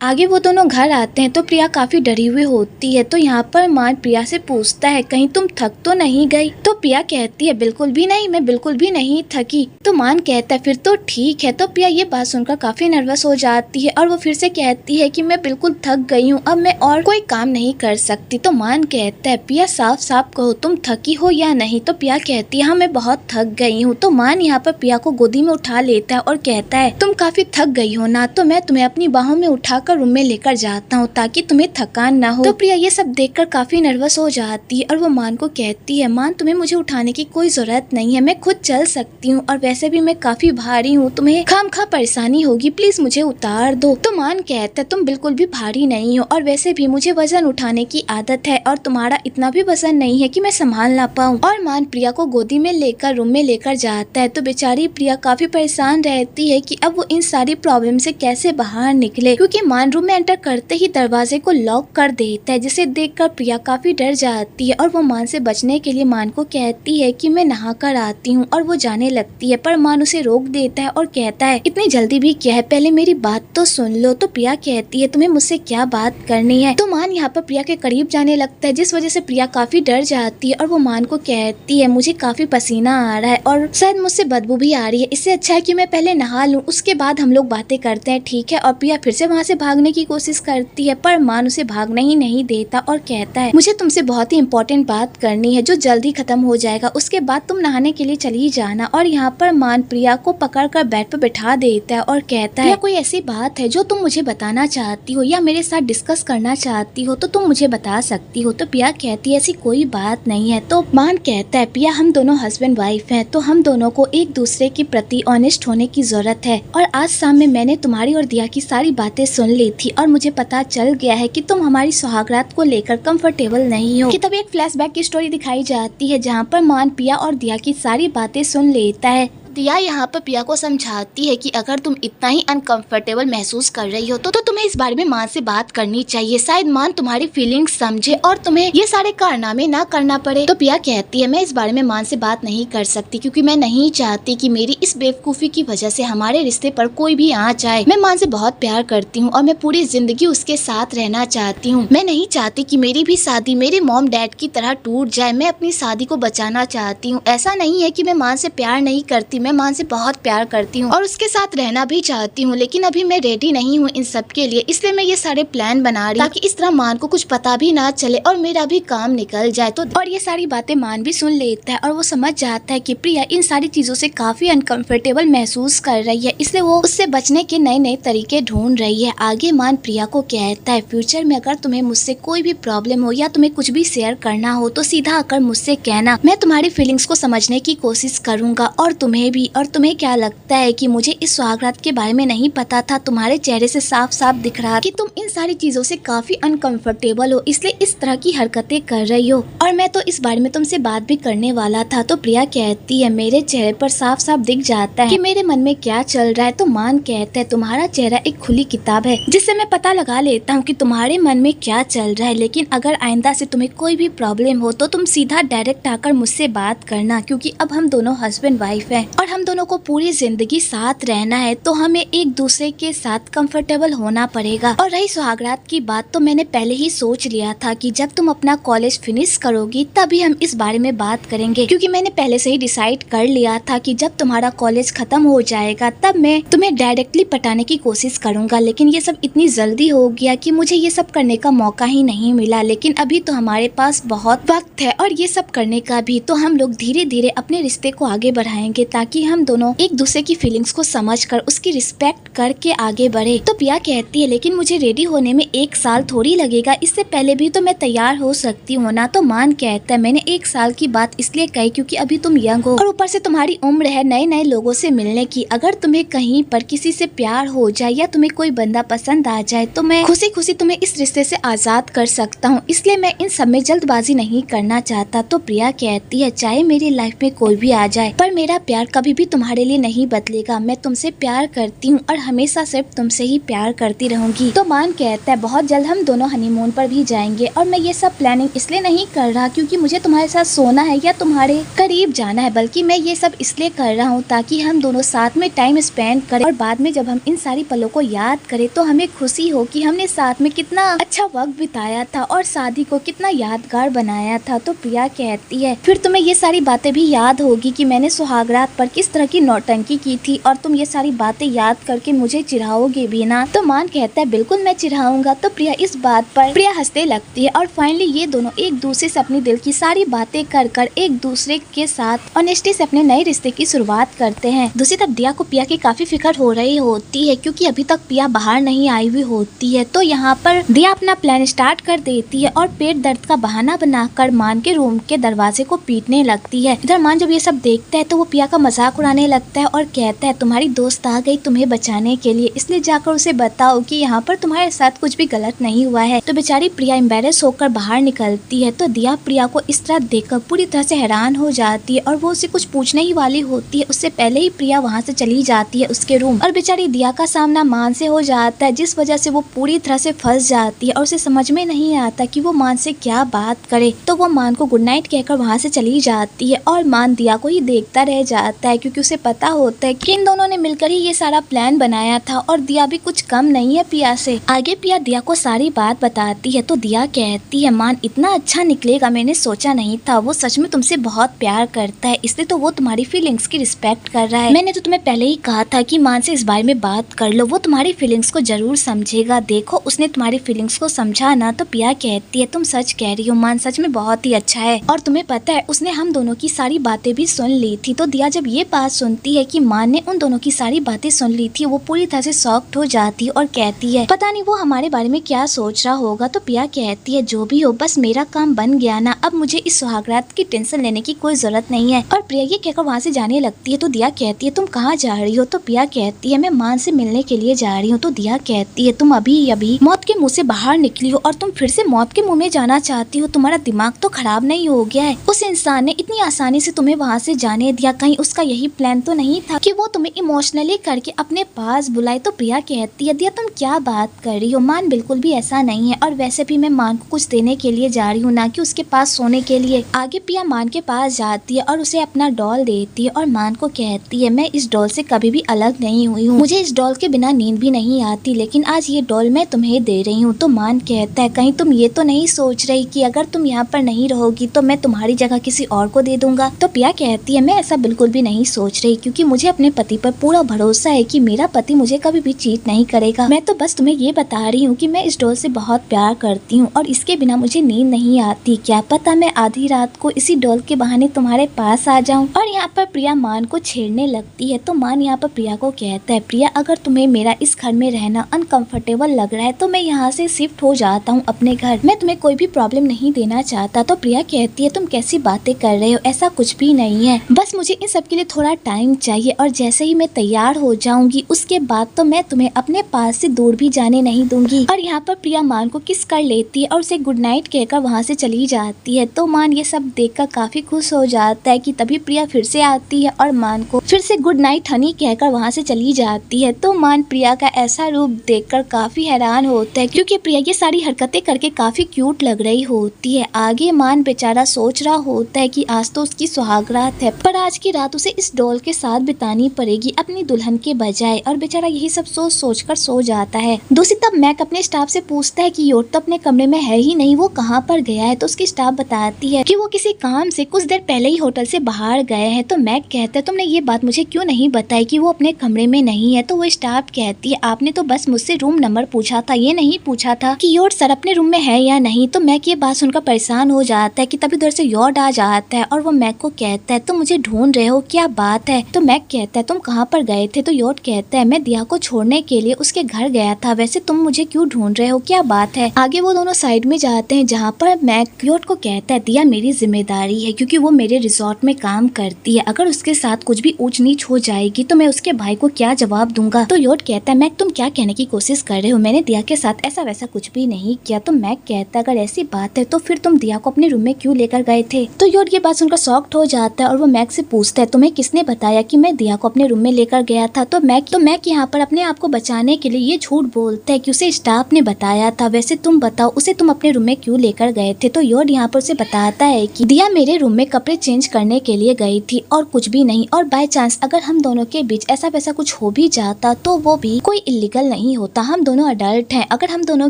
आगे वो दोनों घर आते हैं तो प्रिया काफी डरी हुई होती है। तो यहाँ पर मान प्रिया से पूछता है कहीं तुम थक तो नहीं गई। तो प्रिया कहती है बिल्कुल भी नहीं, मैं बिल्कुल भी नहीं थकी। तो मान कहता है फिर तो ठीक है। तो प्रिया ये बात सुनकर काफी नर्वस हो जाती है और वो फिर से कहती है कि मैं बिल्कुल थक गई हूँ, अब मैं और कोई काम नहीं कर सकती। तो मान कहता है प्रिया साफ साफ कहो तुम थकी हो या नहीं। तो प्रिया कहती है हाँ मैं बहुत थक गई हूँ। तो मान यहाँ पर प्रिया को गोदी में उठा लेता है और कहता है तुम काफी थक गई हो ना, तो मैं तुम्हें अपनी बाहों में उठाकर रूम में लेकर जाता हूँ ताकि तुम्हें थकान ना हो। तो प्रिया ये सब देखकर काफी नर्वस हो जाती है और वो मान को कहती है मान तुम्हें मुझे उठाने की कोई जरूरत नहीं है, मैं खुद चल सकती हूँ और वैसे भी मैं काफी भारी हूँ, तुम्हें खामखा परेशानी होगी, प्लीज मुझे उतार दो। तो मान कहता है तुम बिल्कुल भी भारी नहीं हो और वैसे भी मुझे वजन उठाने की आदत है और तुम्हारा इतना भी वजन नहीं है कि मैं संभाल ना पाऊँ। और मान प्रिया को गोदी में लेकर रूम में लेकर जाता है। तो बेचारी प्रिया काफी परेशान रहती है कि अब वो इन सारी प्रॉब्लम से कैसे बाहर निकले, क्योंकि मान रूम में एंटर करते ही दरवाजे को लॉक कर देता है, जिसे देखकर प्रिया काफी डर जाती है और वो मान से बचने के लिए मान को कहती है कि मैं नहा कर आती हूँ और वो जाने लगती है। पर मान उसे रोक देता है और कहता है इतनी जल्दी भी क्या है, पहले मेरी बात तो सुन लो। तो प्रिया कहती है तुम्हें मुझसे क्या बात करनी है। तो मान यहाँ पर प्रिया के करीब जाने लगता है, जिस वजह से प्रिया काफी डर जाती है और वो मान को कहती है मुझे काफी पसीना आ रहा है और शायद मुझसे बदबू भी आ रही है, इससे अच्छा है कि मैं पहले नहा लूं, उसके बाद हम लोग बातें करते हैं, ठीक है। और प्रिया फिर से वहाँ से भागने की कोशिश करती है, पर मान उसे भागने ही नहीं देता और कहता है मुझे तुमसे बहुत ही इम्पोर्टेंट बात करनी है जो जल्दी खत्म हो जाएगा, उसके बाद तुम नहाने के लिए चली जाना। और यहाँ पर मान प्रिया को पकड़कर बेड पर बैठा देता है और कहता है कोई ऐसी बात है जो तुम मुझे बताना चाहती हो या मेरे साथ डिस्कस करना चाहती हो तो तुम मुझे बता सकती हो। तो प्रिया कहती है ऐसी कोई बात नहीं है। तो मान कहता है प्रिया हम दोनों हस्बैंड वाइफ हैं, तो हम दोनों को एक दूसरे के प्रति ऑनेस्ट होने की जरूरत है। और आज शाम में मैंने तुम्हारी और दिया की सारी बातें सुन ली थी और मुझे पता चल गया है कि तुम हमारी सुहागरात को लेकर कंफर्टेबल नहीं हो। कि तब एक फ्लैशबैक की स्टोरी दिखाई जाती है जहाँ पर मान प्रिया और दिया की सारी बातें सुन लेता है। दिया यहाँ पर प्रिया को समझाती है कि अगर तुम इतना ही अनकंफर्टेबल महसूस कर रही हो तो तुम्हें इस बारे में मान से बात करनी चाहिए, शायद मान तुम्हारी फीलिंग्स समझे और तुम्हें ये सारे कारनामे ना करना पड़े। तो प्रिया कहती है मैं इस बारे में मान से बात नहीं कर सकती क्योंकि मैं नहीं चाहती कि मेरी इस बेवकूफ़ी की वजह से हमारे रिश्ते पर कोई भी आ जाए। मैं मान से बहुत प्यार करती हूँ और मैं पूरी जिंदगी उसके साथ रहना चाहती हूँ। मैं नहीं चाहती कि मेरी भी शादी मेरे मॉम डैड की तरह टूट जाए। मैं अपनी शादी को बचाना चाहती हूँ। ऐसा नहीं है कि मैं मान से प्यार नहीं करती, मैं मान से बहुत प्यार करती हूँ और उसके साथ रहना भी चाहती हूँ, लेकिन अभी मैं रेडी नहीं हूँ इन सब के लिए, इसलिए मैं ये सारे प्लान बना रही हूँ ताकि इस तरह मान को कुछ पता भी ना चले और मेरा भी काम निकल जाए। तो और ये सारी बातें मान भी सुन लेता है और वो समझ जाता है कि प्रिया इन सारी चीजों से काफी अनकंफर्टेबल महसूस कर रही है, इसलिए वो उससे बचने के नए नए तरीके ढूंढ रही है। आगे मान प्रिया को कहता है फ्यूचर में अगर तुम्हें मुझसे कोई भी प्रॉब्लम हो या तुम्हें कुछ भी शेयर करना हो तो सीधा आकर मुझसे कहना, मैं तुम्हारी फीलिंग्स को समझने की कोशिश करूंगा और तुम्हें भी। और तुम्हें क्या लगता है कि मुझे इस सुहागरात के बारे में नहीं पता था? तुम्हारे चेहरे से साफ साफ दिख रहा कि तुम इन सारी चीजों से काफी अनकंफर्टेबल हो, इसलिए इस तरह की हरकतें कर रही हो और मैं तो इस बारे में तुमसे बात भी करने वाला था। तो प्रिया कहती है मेरे चेहरे पर साफ साफ दिख जाता है कि मेरे मन में क्या चल रहा है। तो मान कहता है तुम्हारा चेहरा एक खुली किताब है जिससे मैं पता लगा लेता हूँ कि तुम्हारे मन में क्या चल रहा है, लेकिन अगर आइंदा से तुम्हें कोई भी प्रॉब्लम हो तो तुम सीधा डायरेक्ट आकर मुझसे बात करना, क्योंकि अब हम दोनों हस्बैंड वाइफ हैं और हम दोनों को पूरी जिंदगी साथ रहना है, तो हमें एक दूसरे के साथ कंफर्टेबल होना पड़ेगा। और रही सुहागरात की बात, तो मैंने पहले ही सोच लिया था कि जब तुम अपना कॉलेज फिनिश करोगी तभी हम इस बारे में बात करेंगे, क्योंकि मैंने पहले से ही डिसाइड कर लिया था कि जब तुम्हारा कॉलेज खत्म हो जाएगा तब मैं तुम्हें डायरेक्टली पटाने की कोशिश करूंगा। लेकिन ये सब इतनी जल्दी हो गया कि मुझे ये सब करने का मौका ही नहीं मिला, लेकिन अभी तो हमारे पास बहुत वक्त है और ये सब करने का भी, तो हम लोग धीरे धीरे अपने रिश्ते को आगे बढ़ाएंगे ताकि हम दोनों एक दूसरे की फीलिंग्स को समझकर उसकी रिस्पेक्ट करके आगे बढ़े। तो प्रिया कहती है लेकिन मुझे रेडी होने में 1 साल थोड़ी लगेगा, इससे पहले भी तो मैं तैयार हो सकती हूँ ना। तो मान कहता है मैंने 1 साल की बात इसलिए कही क्योंकि अभी तुम यंग हो और ऊपर से तुम्हारी उम्र है नए नए लोगों से मिलने की। अगर तुम्हें कहीं पर किसी से प्यार हो जाए या तुम्हें कोई बंदा पसंद आ जाए तो मैं खुशी खुशी तुम्हें इस रिश्ते से आजाद कर सकता हूँ, इसलिए मैं इन सब में जल्दबाजी नहीं करना चाहता। तो प्रिया कहती है चाहे मेरी लाइफ में कोई भी आ जाए पर मेरा प्यार कभी कभी भी तुम्हारे लिए नहीं बदलेगा। मैं तुमसे प्यार करती हूँ और हमेशा सिर्फ तुमसे ही प्यार करती रहूंगी। तो मान कहता है बहुत जल्द हम दोनों हनीमून पर भी जाएंगे और मैं ये सब प्लानिंग इसलिए नहीं कर रहा क्योंकि मुझे तुम्हारे साथ सोना है या तुम्हारे करीब जाना है, बल्कि मैं ये सब इसलिए कर रहा हूँ ताकि हम दोनों साथ में टाइम स्पेंड करें और बाद में जब हम इन सारी पलों को याद करें तो हमें खुशी हो कि हमने साथ में कितना अच्छा वक्त बिताया था और शादी को कितना यादगार बनाया था। तो प्रिया कहती है फिर तुम्हें ये सारी बातें भी याद होगी कि मैंने सुहागरात पर किस तरह की नौटंकी की थी और तुम ये सारी बातें याद करके मुझे चिढ़ाओगे भी ना। तो मान कहता है बिल्कुल मैं चिढ़ाऊंगा। तो प्रिया इस बात पर प्रिया हंसने लगती है और फाइनली ये दोनों एक दूसरे से अपनी दिल की सारी बातें कर कर एक दूसरे के साथ ऑनेस्टी से अपने नए रिश्ते की शुरुआत करते हैं। दूसरी तरफ दिया को प्रिया की काफी फिक्र हो रही होती है क्योंकि अभी तक प्रिया बाहर नहीं आई हुई होती है। तो यहाँ पर दिया अपना प्लान स्टार्ट कर देती है और पेट दर्द का बहाना बनाकर मान के रूम के दरवाजे को पीटने लगती है। इधर मान जब ये सब देखता है तो वो प्रिया का मजाक उड़ाने लगता है और कहता है तुम्हारी दोस्त आ गई तुम्हें बचाने के लिए, इसलिए जाकर उसे बताओ कि यहाँ पर तुम्हारे साथ कुछ भी गलत नहीं हुआ है। तो बेचारी प्रिया एम्बेरस होकर बाहर निकलती है। तो दिया प्रिया को इस तरह देखकर पूरी तरह से हैरान हो जाती है और वो उसे कुछ पूछने ही वाली होती है। उससे पहले ही प्रिया वहाँ से चली जाती है उसके रूम और बेचारी दिया का सामना मान से हो जाता है जिस वजह से वो पूरी तरह से फंस जाती है और उसे समझ में नहीं आता कि वो मान से क्या बात करे। तो वो मान को गुड नाइट कहकर वहाँ से चली जाती है और मान दिया को ही देखता रह जाता है क्योंकि उसे पता होता है कि इन दोनों ने मिलकर ही ये सारा प्लान बनाया था और दिया भी कुछ कम नहीं है प्रिया से। आगे प्रिया दिया को सारी बात बताती है तो दिया कहती है मान इतना अच्छा निकलेगा मैंने सोचा नहीं था, वो सच में तुमसे बहुत प्यार करता है इसलिए तो वो तुम्हारी फीलिंग्स की रिस्पेक्ट कर रहा है। मैंने तो तुम्हें पहले ही कहा था कि मान से इस बारे में बात कर लो, वो तुम्हारी फीलिंग्स को जरूर समझेगा। देखो उसने तुम्हारी फीलिंग्स को समझा ना। तो प्रिया कहती है तुम सच कह रही हो, मान सच में बहुत ही अच्छा है और तुम्हें पता है उसने हम दोनों की सारी बातें भी सुन ली थी। तो दिया जब ये बात सुनती है कि मान ने उन दोनों की सारी बातें सुन ली थी वो पूरी तरह से शॉक्ड हो जाती है और कहती है पता नहीं वो हमारे बारे में क्या सोच रहा होगा। तो प्रिया कहती है जो भी हो बस मेरा काम बन गया ना, अब मुझे इस सुहागरात की टेंशन लेने की कोई जरूरत नहीं है। और प्रिया ये कहकर वहाँ से जाने लगती है। तो दिया कहती है तुम कहाँ जा रही हो। तो प्रिया कहती है मैं मान से मिलने के लिए जा रही हूँ। तो दिया कहती है तुम अभी अभी मौत के मुँह से बाहर निकली हो और तुम फिर से मौत के मुँह में जाना चाहती हो, तुम्हारा दिमाग तो खराब नहीं हो गया है। उस इंसान ने इतनी आसानी से तुम्हें वहाँ से जाने दिया, कहीं उसका यही प्लान तो नहीं था कि वो तुम्हें इमोशनली करके अपने पास बुलाए। तो प्रिया कहती है दिया तुम क्या बात कर रही हो, मान बिल्कुल भी ऐसा नहीं है और वैसे भी मैं मान को कुछ देने के लिए जा रही हूँ ना कि उसके पास सोने के लिए। आगे प्रिया मान के पास जाती है और उसे अपना डॉल देती है और मान को कहती है मैं इस डॉल से कभी भी अलग नहीं हुई हूँ, मुझे इस डॉल के बिना नींद भी नहीं आती, लेकिन आज ये डॉल मैं तुम्हें दे रही हूँ। तो मान कहता है कहीं तुम ये तो नहीं सोच रही कि अगर तुम यहाँ पर नहीं रहोगी तो मैं तुम्हारी जगह किसी और को दे दूंगा। तो प्रिया कहती है मैं ऐसा बिल्कुल भी नहीं सोच रही क्योंकि मुझे अपने पति पर पूरा भरोसा है कि मेरा पति मुझे कभी भी चीट नहीं करेगा। मैं तो बस तुम्हें ये बता रही हूँ कि मैं इस डॉल से बहुत प्यार करती हूँ और इसके बिना मुझे नींद नहीं आती, क्या पता मैं आधी रात को इसी डॉल के बहाने तुम्हारे पास आ जाऊँ। और यहाँ पर प्रिया मान को छेड़ने लगती है। तो मान यहाँ पर प्रिया को कहता है प्रिया अगर तुम्हें मेरा इस घर में रहना अनकंफर्टेबल लग रहा है तो मैं यहाँ से शिफ्ट हो जाता हूँ अपने घर, मैं तुम्हें कोई भी प्रॉब्लम नहीं देना चाहता। तो प्रिया कहती है तुम कैसी बातें कर रहे हो, ऐसा कुछ भी नहीं है, बस मुझे इन सब के लिए थोड़ा टाइम चाहिए और जैसे ही मैं तैयार हो जाऊंगी उसके बाद तो मैं तुम्हें अपने पास से दूर भी जाने नहीं दूंगी। और यहाँ पर प्रिया मान को किस कर लेती है और उसे गुड नाइट कहकर वहाँ से चली जाती है। तो मान ये सब देखकर काफी खुश हो जाता है कि तभी प्रिया फिर से आती है और मान को फिर से गुड नाइट हनी कहकर वहाँ से चली जाती है। तो मान प्रिया का ऐसा रूप देखकर काफी हैरान होता है क्योंकि प्रिया ये सारी हरकतें करके काफी क्यूट लग रही होती है। आगे मान बेचारा सोच रहा होता है कि आज तो उसकी सुहागरात है पर आज की रात उसे इस डॉल के साथ बितानी पड़ेगी अपनी दुल्हन के बजाय, और बेचारा यही सब सोच कर सो जाता है। दूसरी तरफ मैक अपने स्टाफ से पूछता है कि योट तो अपने कमरे में है ही नहीं, वो कहाँ पर गया है। तो उसकी स्टाफ बताती है कि वो किसी काम से कुछ देर पहले ही होटल से बाहर गए हैं। तो मैक कहता है तुमने ये बात मुझे क्यों नहीं बताई कि वो अपने कमरे में नहीं है। तो वो स्टाफ कहती है आपने तो बस मुझसे रूम नंबर पूछा था, ये नहीं पूछा था कि योट सर अपने रूम में है या नहीं। तो मैक ये बात सुनकर परेशान हो जाता है कि तभी उधर से योट आ जाता है और वो मैक को कहता है तुम मुझे ढूंढ रहे हो, क्या बात है। तो मैक कहता है तुम कहाँ पर गए थे। तो योट कहता है मैं दिया को छोड़ने के लिए उसके घर गया था, वैसे तुम मुझे क्यों ढूंढ रहे हो, क्या बात है। आगे वो दोनों साइड में जाते हैं जहाँ पर मैक योट को कहता है दिया मेरी जिम्मेदारी है क्योंकि वो मेरे रिजॉर्ट में काम करती है, अगर उसके साथ कुछ भी ऊंच नीच हो जाएगी तो मैं उसके भाई को क्या जवाब दूंगा। तो योट कहता है मैक तुम क्या कहने की कोशिश कर रहे हो, मैंने दिया के साथ ऐसा वैसा कुछ भी नहीं किया। तो मैक कहता है अगर ऐसी बात है तो फिर तुम दिया को अपने रूम में क्यों लेकर गए थे। तो योट ये बात सुनकर शॉक्ड हो जाता है और वो मैक से पूछता है तुम्हें तुम्हें किसने बताया कि मैं दिया को अपने रूम में लेकर गया था? तो मैक यहाँ पर अपने आप को बचाने के लिए ये झूठ बोलता है कि उसे स्टाफ ने बताया था। वैसे तुम बताओ, उसे तुम अपने रूम में क्यों लेकर गए थे? तो योड यहाँ पर उसे बताता है कि दिया मेरे रूम में कपड़े चेंज करने के लिए गई थी और कुछ भी नहीं, और बाय चांस अगर हम दोनों के बीच ऐसा वैसा कुछ हो भी जाता तो वो भी कोई इलीगल नहीं होता। हम दोनों अडल्ट हैं। अगर हम दोनों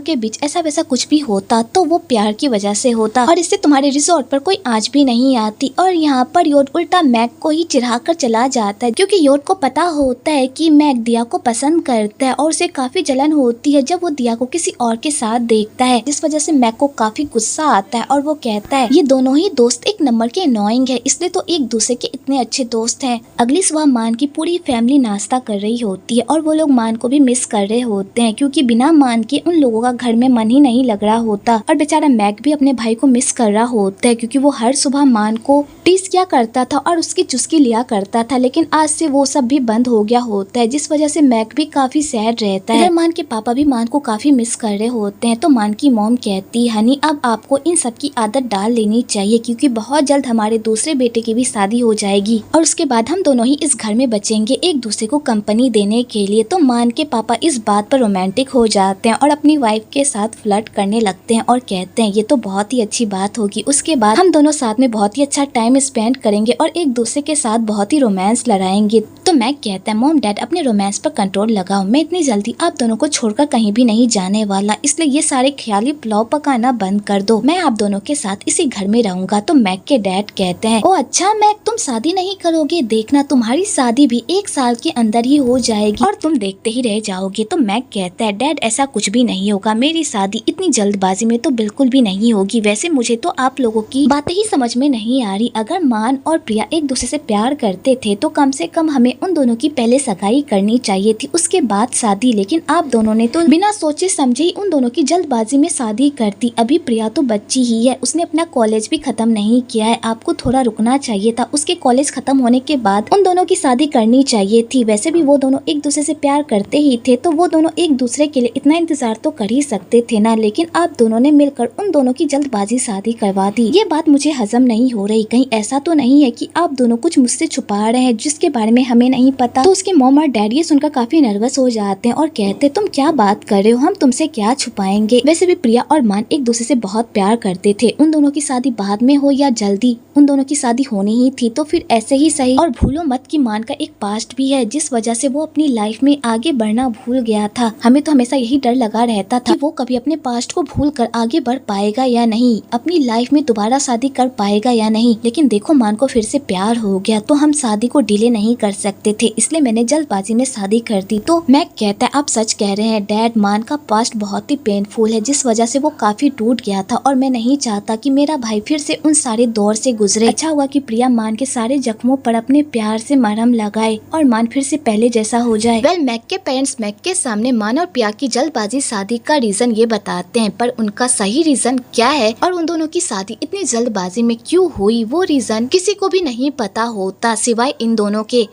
के बीच ऐसा वैसा कुछ भी होता तो वो प्यार की वजह से होता, और इससे तुम्हारे रिजॉर्ट पर कोई आँच भी नहीं आती। और यहाँ पर योड उल्टा मैक को ही चिढ़ा कर चला जाता है, क्योंकि योड को पता होता है कि मैक दिया को पसंद करता है और उसे काफी जलन होती है जब वो दिया को किसी और के साथ देखता है, जिस वजह से मैक को काफी गुस्सा आता है और वो कहता है ये दोनों ही दोस्त एक नंबर के अनोइंग है, इसलिए तो एक दूसरे के इतने अच्छे दोस्त हैं। अगली सुबह मान की पूरी फैमिली नाश्ता कर रही होती है और वो लोग मान को भी मिस कर रहे होते हैं, क्योंकि बिना मान के उन लोगों का घर में मन ही नहीं लग रहा होता। और बेचारा मैक भी अपने भाई को मिस कर रहा होता है, क्योंकि वो हर सुबह मान को टीज किया करता था और उसकी चुस्की लिया करता था, लेकिन आज से वो सब भी बंद हो गया होता है, जिस वजह से मैक भी काफी सैड रहता है। मान के पापा भी मान को काफी मिस कर रहे होते हैं, तो मान की मॉम कहती है हनी अब आपको इन सब की आदत डाल लेनी चाहिए, क्योंकि बहुत जल्द हमारे दूसरे बेटे की भी शादी हो जाएगी और उसके बाद हम दोनों ही इस घर में बचेंगे एक दूसरे को कंपनी देने के लिए। तो मान के पापा इस बात पर रोमांटिक हो जाते हैं और अपनी वाइफ के साथ फ्लर्ट करने लगते हैं और कहते हैं ये तो बहुत ही अच्छी बात होगी, उसके बाद हम दोनों साथ में बहुत ही अच्छा टाइम स्पेंड करेंगे और एक दूसरे के साथ बहुत ही रोमांस लड़ाएंगे। तो मैक कहता है मॉम डैड अपने रोमांस पर कंट्रोल लगाओ, मैं इतनी जल्दी आप दोनों को छोड़कर कहीं भी नहीं जाने वाला, इसलिए ये सारे ख्याली पुलाव पकाना बंद कर दो, मैं आप दोनों के साथ इसी घर में रहूंगा। तो मैक के डैड कहते हैं ओ अच्छा मैक तुम शादी नहीं करोगे, देखना तुम्हारी शादी भी 1 साल के अंदर ही हो जाएगी और तुम देखते ही रह जाओगे। तो मैक कहता है डैड ऐसा कुछ भी नहीं होगा, मेरी शादी इतनी जल्दबाजी में तो बिल्कुल भी नहीं होगी। वैसे मुझे तो आप लोगों की बातें ही समझ में नहीं आ रही, अगर मान और प्रिया एक दूसरे से प्यार करते थे तो कम से कम हमें उन दोनों की पहले सगाई करनी चाहिए थी, उसके बाद शादी, लेकिन आप दोनों ने तो बिना सोचे समझे ही उन दोनों की जल्दबाजी में शादी कर दी। अभी प्रिया तो बच्ची ही है, उसने अपना कॉलेज भी खत्म नहीं किया है, आपको थोड़ा रुकना चाहिए था, उसके कॉलेज खत्म होने के बाद उन दोनों की शादी करनी चाहिए थी। वैसे भी वो दोनों एक दूसरे से प्यार करते ही थे, तो वो दोनों एक दूसरे के लिए इतना इंतजार तो कर ही सकते थे ना, लेकिन आप दोनों ने मिलकर उन दोनों की जल्दबाजी शादी करवा दी। ये बात मुझे हजम नहीं हो रही, कहीं ऐसा तो नहीं है कि आप दोनों कुछ मुझसे छुपा रहे हैं जिसके बारे में हमें नहीं पता। तो उसके मॉम और डैड ये सुनकर काफी नर्वस हो जाते हैं और कहते तुम क्या बात कर रहे हो, हम तुमसे क्या छुपाएंगे। वैसे भी प्रिया और मान एक दूसरे से बहुत प्यार करते थे, उन दोनों की शादी बाद में हो या जल्दी, उन दोनों की शादी होनी ही थी, तो फिर ऐसे ही सही। और भूलो मत कि मान का एक पास्ट भी है, जिस वजह से वो अपनी लाइफ में आगे बढ़ना भूल गया था। हमें तो हमेशा यही डर लगा रहता था कि वो कभी अपने पास्ट को भूल कर आगे बढ़ पाएगा या नहीं, अपनी लाइफ में दोबारा शादी कर पाएगा या नहीं। लेकिन देखो मान को फिर से प्यार हो गया, तो हम शादी को डिले नहीं कर सकते थे, इसलिए मैंने जल्दबाजी में शादी कर दी। तो मैक कहता है आप सच कह रहे हैं डैड, मान का पास्ट बहुत ही पेनफुल है, जिस वजह से वो काफी टूट गया था और मैं नहीं चाहता कि मेरा भाई फिर से उन सारे दौर से गुजरे। अच्छा हुआ कि प्रिया मान के सारे जख्मों पर अपने प्यार से मरहम लगाए और मान फिर से पहले जैसा हो जाए। वेल मैक के पेरेंट्स मैक के सामने मान और प्रिया की जल्दबाजी शादी का रीजन ये बताते हैं, पर उनका सही रीजन क्या है और उन दोनों की शादी इतनी जल्दबाजी में क्यों हुई, वो रीजन किसी को भी नहीं पता होता सिवाय इन दोनों के।